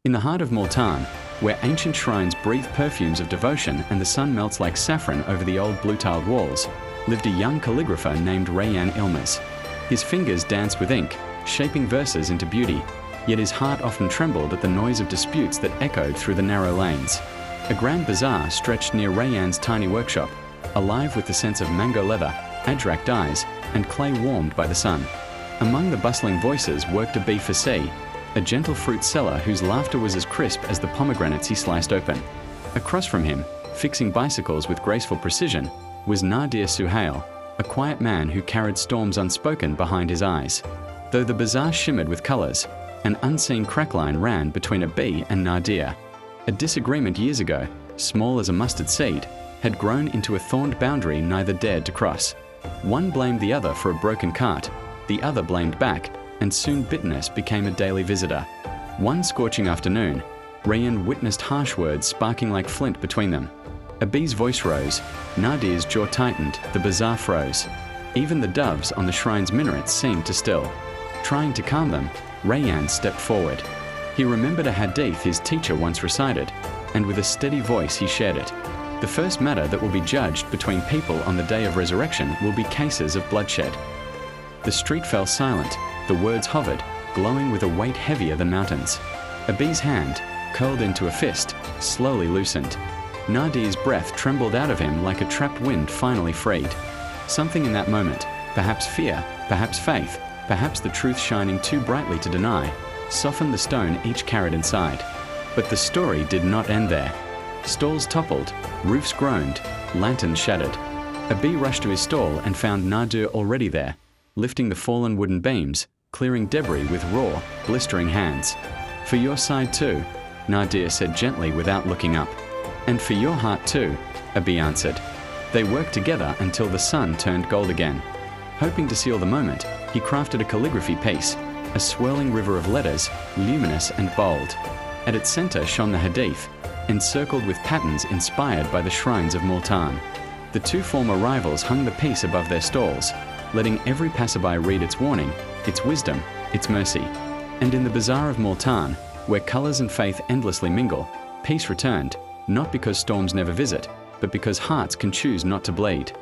In the heart of Multan, where ancient shrines breathe perfumes of devotion and the sun melts like saffron over the old blue-tiled walls, lived a young calligrapher named Rayyan Ilmas. His fingers danced with ink, shaping verses into beauty, yet his heart often trembled at the noise of disputes that echoed through the narrow lanes. A grand bazaar stretched near Rayyan's tiny workshop, alive with the sense of mango leather, ajrak dyes, and clay warmed by the sun. Among the bustling voices worked Abeer Faseeh, a gentle fruit seller whose laughter was as crisp as the pomegranates he sliced open. Across from him, fixing bicycles with graceful precision, was Naadir Suhayl, a quiet man who carried storms unspoken behind his eyes. Though the bazaar shimmered with colors, an unseen crackline ran between Abeer and Naadir. A disagreement years ago, small as a mustard seed, had grown into a thorned boundary neither dared to cross. One blamed the other for a broken cart, the other blamed back, and soon bitterness became a daily visitor. One scorching afternoon, Rayyan witnessed harsh words sparking like flint between them. Abeer's voice rose, Naadir's jaw tightened, the bazaar froze. Even the doves on the shrine's minarets seemed to still. Trying to calm them, Rayyan stepped forward. He remembered a hadith his teacher once recited, and with a steady voice he shared it. The first matter that will be judged between people on the day of resurrection will be cases of bloodshed. The street fell silent, the words hovered, glowing with a weight heavier than mountains. Abeer's hand, curled into a fist, slowly loosened. Naadir's breath trembled out of him like a trapped wind finally freed. Something in that moment, perhaps fear, perhaps faith, perhaps the truth shining too brightly to deny, softened the stone each carried inside. But the story did not end there. Stalls toppled, roofs groaned, lanterns shattered. Abeer rushed to his stall and found Naadir already there, lifting the fallen wooden beams, clearing debris with raw, blistering hands. "For your side too," Naadir said gently without looking up. "And for your heart too," Abeer answered. They worked together until the sun turned gold again. Hoping to seal the moment, he crafted a calligraphy piece, a swirling river of letters, luminous and bold. At its center shone the Hadith, encircled with patterns inspired by the shrines of Multan. The two former rivals hung the piece above their stalls, letting every passerby read its warning, its wisdom, its mercy. And in the Bazaar of Multan, where colors and faith endlessly mingle, peace returned, not because storms never visit, but because hearts can choose not to bleed.